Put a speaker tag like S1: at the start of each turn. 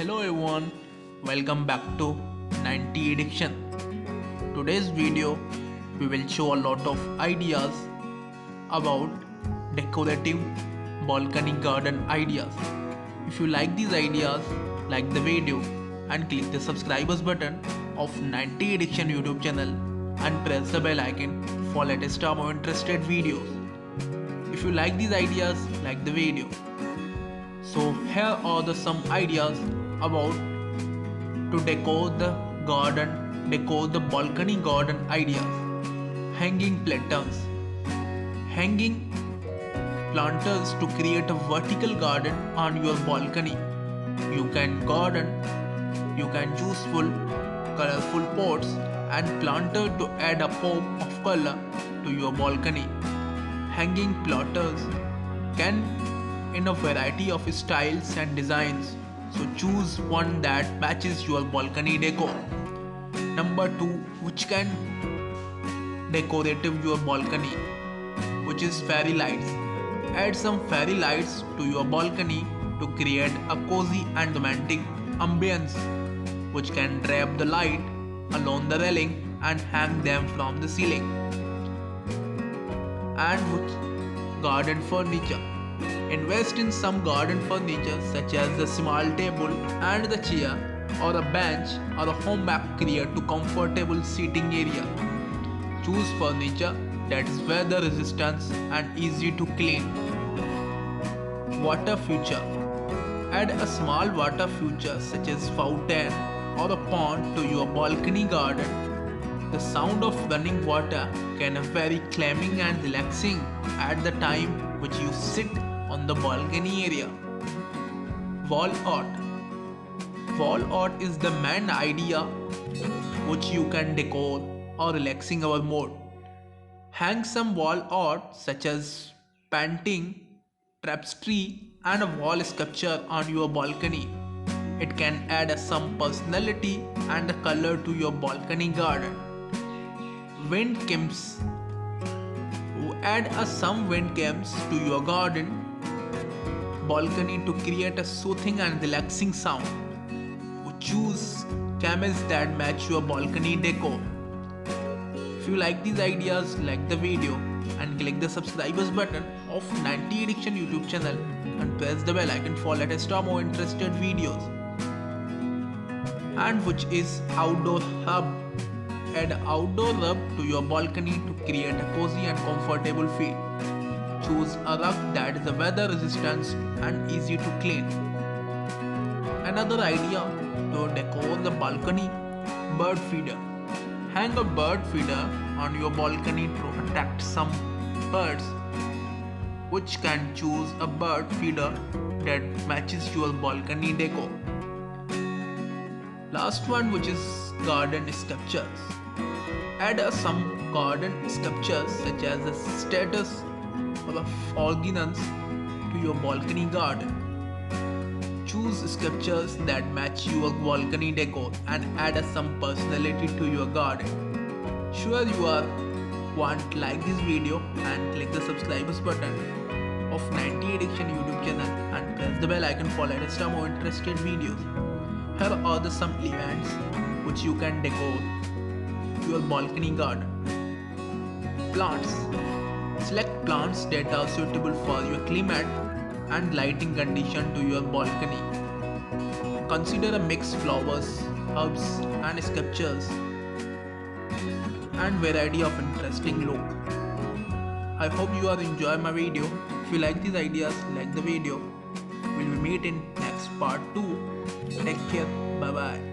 S1: Hello everyone, welcome back to 90 Addiction. Today's video we will show a lot of ideas about decorative balcony garden ideas. If you like these ideas, like the video and click the subscribers button of 90 Addiction YouTube channel and press the bell icon for latest or more interested videos. If you like these ideas, like the video. So here are some ideas about to decor the balcony garden ideas. Hanging planters. Hanging planters to create a vertical garden on your balcony. You can use full colorful pots and planter to add a pop of color to your balcony. Hanging planters can in a variety of styles and designs, so choose one that matches your balcony decor. Number 2, which can decorative your balcony, which is fairy lights. Add some fairy lights to your balcony to create a cozy and romantic ambience, which can drape the light along the railing and hang them from the ceiling. And with garden furniture. Invest in some garden furniture such as the small table and the chair or a bench or a home back create to comfortable seating area. Choose furniture that is weather resistant and easy to clean. Water feature. Add a small water feature such as fountain or a pond to your balcony garden. The sound of running water can be very calming and relaxing at the time which you sit on the balcony area. Wall art. Wall art is the main idea which you can decor or relaxing our mood. Hang some wall art such as painting, tapestry and a wall sculpture on your balcony. It can add some personality and a color to your balcony garden. Wind chimes. Add some wind chimes to your garden balcony to create a soothing and relaxing sound. Choose chimes that match your balcony decor. If you like these ideas, like the video and click the subscribers button of 90 Addiction YouTube channel and press the bell icon for latest or more interested videos. And which is outdoor hub. Add outdoor rug to your balcony to create a cozy and comfortable feel. Choose a rug that is weather resistant and easy to clean. Another idea to decor the balcony, bird feeder. Hang a bird feeder on your balcony to attract some birds, which can choose a bird feeder that matches your balcony decor. Last one, which is garden sculptures. Add some garden sculptures such as a status or a organons to your balcony garden. Choose sculptures that match your balcony decor and add some personality to your garden. Sure you want to like this video and click the subscribers button of 90 Addiction YouTube channel and press the bell icon for latest or more interested videos. Here are some events which you can decor your balcony garden. Plants. Select plants that are suitable for your climate and lighting condition to your balcony. Consider a mixed flowers, herbs and sculptures and variety of interesting look. I hope you are enjoy my video. If you like these ideas, like the video. We will meet in next part 2. Take care. Bye bye.